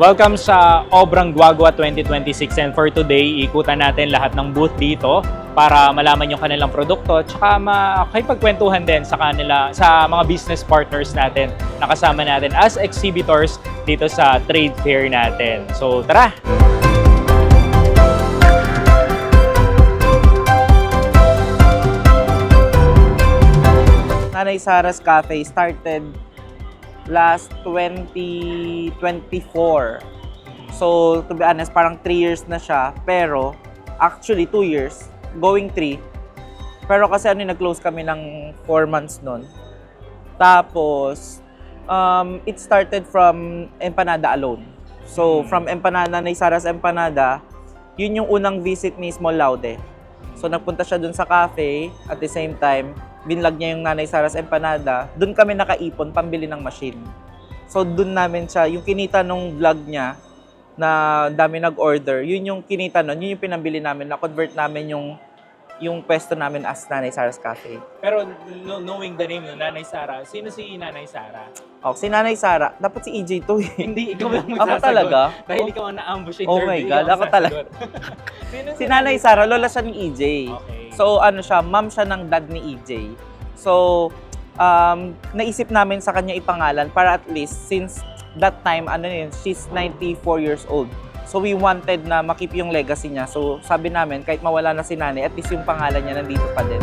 Welcome sa Obrang Guagua 2026 and for today, ikutan natin lahat ng booth dito para malaman yung kanilang produkto at saka makipagkwentuhan din sa kanila, sa mga business partners natin na kasama natin as exhibitors dito sa trade fair natin. So tara! Nanay Sara's Cafe started last 2024. So, to be honest, parang 3 years na siya. Pero, actually 2 years, going 3. Pero kasi nag-close kami ng 4 months nun. Tapos, it started from Empanada alone. So, from Empanada, Nanay Sara's Empanada, yun yung unang visit ni Small Laude. So, nagpunta siya dun sa cafe. At the same time, binlog niya yung Nanay Sara's Empanada. Doon kami nakaipon, pambili ng machine. So, doon namin siya, yung kinita nung vlog niya, na dami nag-order, yun yung kinita nun, yun yung pinambili namin, na-convert namin yung pwesto namin as Nanay Sara's Cafe. Pero knowing the name ng Nanay Sara, sino si Nanay Sara? Oh, si Nanay Sara, dapat si EJ to eh. Hindi, ikaw ang Ako magsasagot. talaga? Dahil ikaw ang na-ambush Oh interview. my God, ikaw ang ako talaga. sasagot. Sino Si Nanay Sara, lola siya ni EJ. Okay. So, siya, ma'am siya ng dad ni EJ. So, naisip namin sa kanya ipangalan para at least, since that time, she's 94 years old. So, we wanted na makip yung legacy niya. So, sabi namin, kahit mawala na si nanay, at least yung pangalan niya nandito pa din.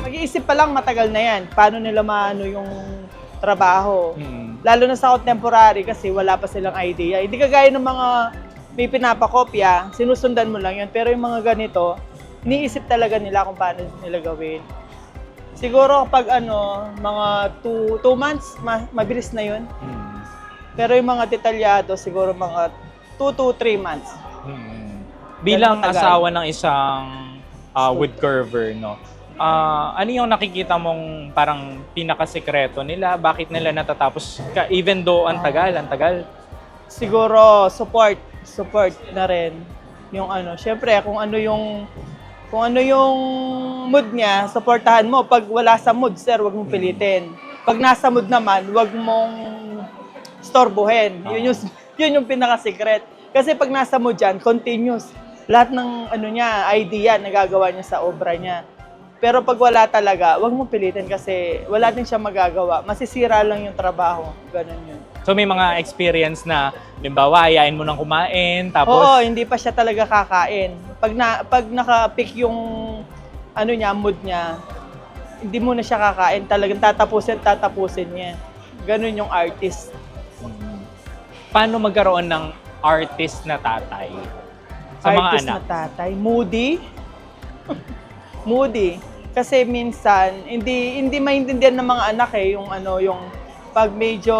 Nag-iisip pa lang matagal na yan. Paano nila maano yung trabaho. Lalo na sa contemporary kasi wala pa silang idea. Hindi kagaya ng mga may pinapakopya, sinusundan mo lang yun. Pero yung mga ganito, iniisip talaga nila kung paano nila gawin. Siguro kapag mga 2 months, mabilis na yun. Pero yung mga detalyado, siguro mga 2 to 3 months. Bilang matagal. asawa ng isang woodcarver, no? Ano yung nakikita mong parang pinakasekreto nila? Bakit nila natatapos? Even though ang tagal. Siguro support na rin yung syempre kung ano yung mood niya, supportahan mo. Pag wala sa mood, sir, wag mong pilitin. Pag nasa mood naman, wag mong storbohin. Yun yung pinaka-secret. Kasi pag nasa mood yan, continuous. Lahat ng niya, idea nagagawa niya sa obra niya. Pero pag wala talaga, wag mong pilitin kasi wala din siya magagawa. Masisira lang yung trabaho. Ganun yun. So may mga experience na, limbawa, ayain mo nang kumain, tapos... Oo, hindi pa siya talaga kakain. Pag naka-pick yung mood niya, hindi mo na siya kakain. Talagang tatapusin niya. Ganun yung artist. Paano magkaroon ng artist na tatay sa mga Artist anak? na tatay. Moody. Kasi minsan, hindi maintindihan ng mga anak yung pag medyo,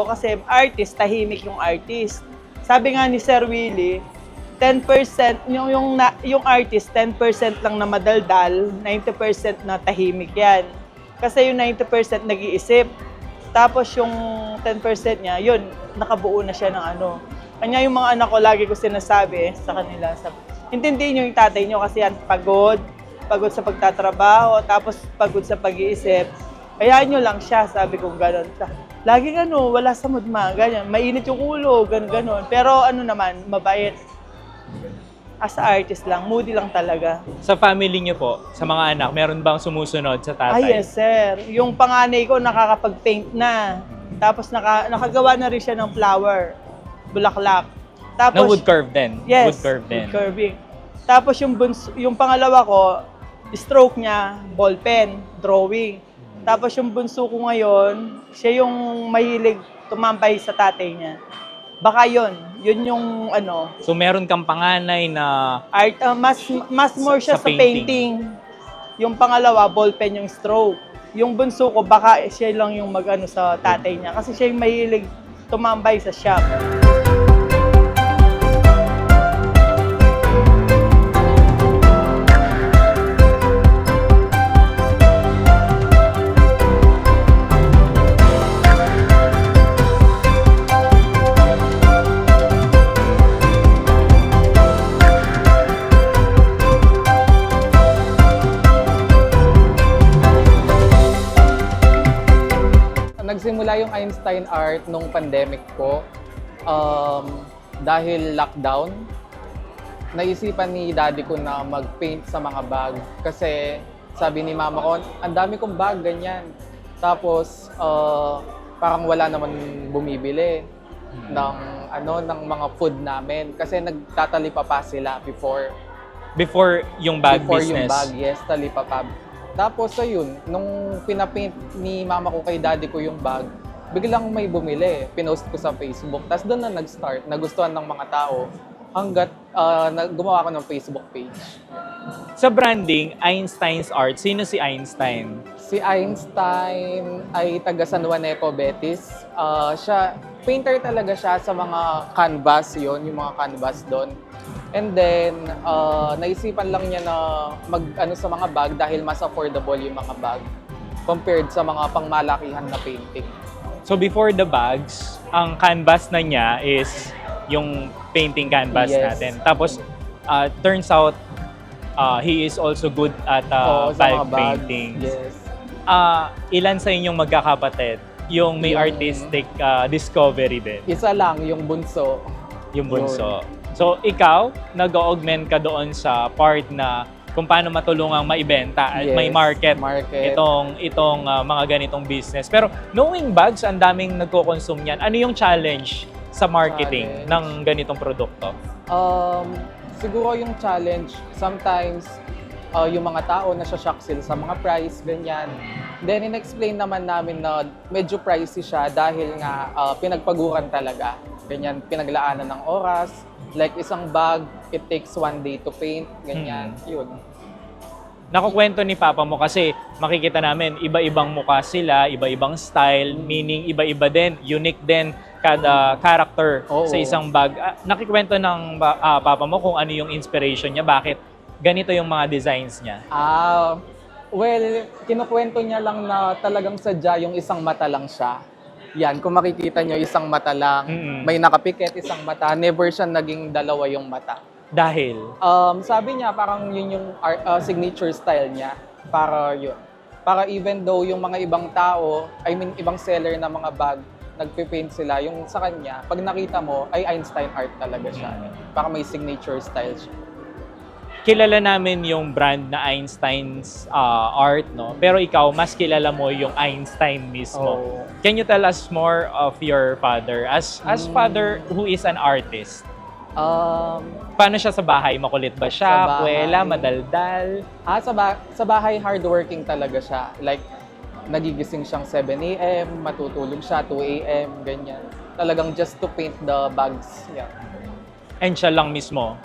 kasi artist, tahimik yung artist. Sabi nga ni Sir Willie, 10%, yung artist, 10% lang na madaldal, 90% na tahimik yan. Kasi yung 90% nag-iisip. Tapos yung 10% niya, yun, nakabuo na siya ng Kanya yung mga anak ko, lagi ko sinasabi sa kanila, intindihin nyo yung tatay nyo kasi yan pagod sa pagtatrabaho, tapos pagod sa pag-iisip. Hayaan nyo lang siya, sabi ko gano'n. Laging wala sa mood ganyan. Mainit yung ulo, gano'n. Pero naman, mabait. As a artist lang, moody lang talaga. Sa family niyo po, sa mga anak, meron bang sumusunod sa tatay? Yes, sir. Yung panganay ko, nakakapag-paint na. Tapos nakagawa na rin siya ng flower, bulaklak. Tapos, Na wood curve din? yes, Wood curve din. wood curving. Tapos yung pangalawa ko, stroke niya, ballpen, drawing. Tapos yung bunso ko ngayon, siya yung mahilig tumambay sa tatay niya. Baka yun yung So meron kang panganay na art, mas more siya Sa sa painting. Yung pangalawa, ballpen yung stroke. Yung bunso ko, baka siya lang yung sa tatay niya. Kasi siya yung mahilig tumambay sa shop. nagsimula yung Einstein Art nung pandemic po. Dahil lockdown, naisipan ni daddy ko na mag-paint sa mga bag. Kasi sabi ni mama ko, ang dami kong bag, ganyan. Tapos, parang wala naman bumibili ng mga food namin. Kasi nagtatalipa pa sila before. Before yung bag Before business. yung bag, yes, talipa pa. Tapos ayun, nung pinapaint ni mama ko kay daddy ko yung bag, biglang may bumili. Pinost ko sa Facebook. Tapos doon na nag-start. Nagustuhan ng mga tao hanggat gumawa ko ng Facebook page. Sa branding, Einstein's Art, sino si Einstein? Si Einstein ay taga San Juaneco, Betis. Siya, painter talaga siya sa mga canvas yon, yung mga canvas doon. And then, naisipan lang niya na mag-ano sa mga bag dahil mas affordable yung mga bag compared sa mga pangmalakihan na painting. So before the bags, ang canvas na niya is yung painting canvas Yes. natin. Tapos, turns out, he is also good at Oo, sa bag mga bags. painting. Yes. Ilan sa inyong magkakapatid yung may Yung- artistic discovery din? Isa lang, yung bunso. Yung bunso. So, ikaw, nag-augment ka doon sa part na kung paano matulungang maibenta at Yes, may market itong mga ganitong business. Pero knowing bags, ang daming nagko-consume niyan. Ano yung challenge sa marketing Challenge? ng ganitong produkto? Siguro yung challenge, sometimes yung mga tao nasya-shock sila sa mga price, ganyan. Then, in-explain naman namin na medyo pricey siya dahil nga pinagpaguran talaga. Ganyan, pinaglaanan ng oras. Like isang bag, it takes 1 day to paint, ganyan. Yun. Nakukwento ni Papa mo kasi makikita namin iba-ibang mukha sila, iba-ibang style, meaning iba-iba din, unique din kada character Oo. sa isang bag. Nakikwento ng Papa mo kung ano yung inspiration niya, bakit ganito yung mga designs niya. Well, kinukwento niya lang na talagang sadya yung isang mata lang siya. Yan, kung makikita nyo, isang mata lang, may nakapikit, isang mata, never siya naging dalawa yung mata. Dahil? Sabi niya, parang yun yung signature style niya. Para yun. Para even though yung mga ibang tao, ibang seller na mga bag, nagpipaint sila, yung sa kanya, pag nakita mo, ay Einstein Art talaga siya. Para may signature style siya. Kilala namin yung brand na Einstein's Art, no? Pero ikaw, mas kilala mo yung Einstein mismo. Oh. Can you tell us more of your father? As father who is an artist, paano siya sa bahay? Makulit ba Sa siya? bahay. Puwela? Madaldal? Sa bahay, hardworking talaga siya. Like, nagigising siyang 7 a.m., matutulog siya 2 a.m., ganyan. Talagang just to paint the bags. Yeah. And siya lang mismo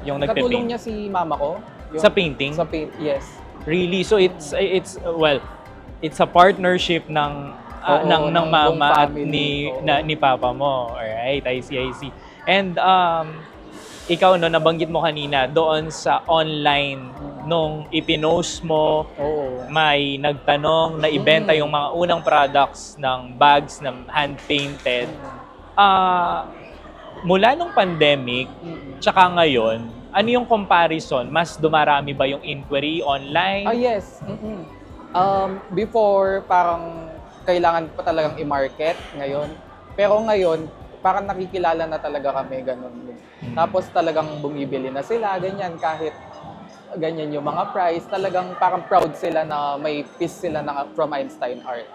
Yung nagpe-paint. Katulong niya si mama ko. sa painting? Sa paint, yes. Really? So it's a partnership ng Oo, ng ng mama buong at family. Oo. ni papa mo. Alright, I see. And ikaw no, nabanggit mo kanina doon sa online nung ipinost mo, Oo. may nagtanong na ibenta yung mga unang products ng bags na hand-painted. Mula nung pandemic, tsaka ngayon, ano yung comparison? Mas dumarami ba yung inquiry online? Yes. Before, parang kailangan pa talagang i-market ngayon. Pero ngayon, parang nakikilala na talaga kami, ganun. Tapos talagang bumibili na sila, ganyan, kahit ganyan yung mga price. Talagang parang proud sila na may piece sila from Einstein Art.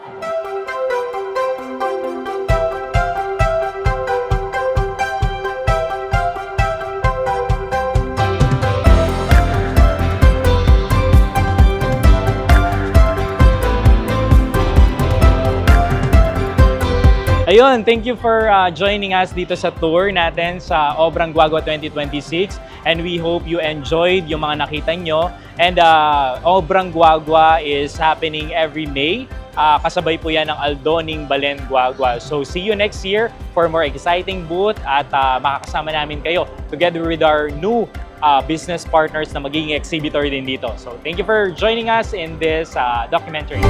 Ayun, thank you for joining us dito sa tour natin sa Obrang Guagua 2026. And we hope you enjoyed yung mga nakita nyo. And Obrang Guagua is happening every May. Kasabay po yan ng Aldoning Balen Guagua. So see you next year for more exciting booth at makakasama namin kayo together with our new business partners na magiging exhibitor din dito. So thank you for joining us in this documentary.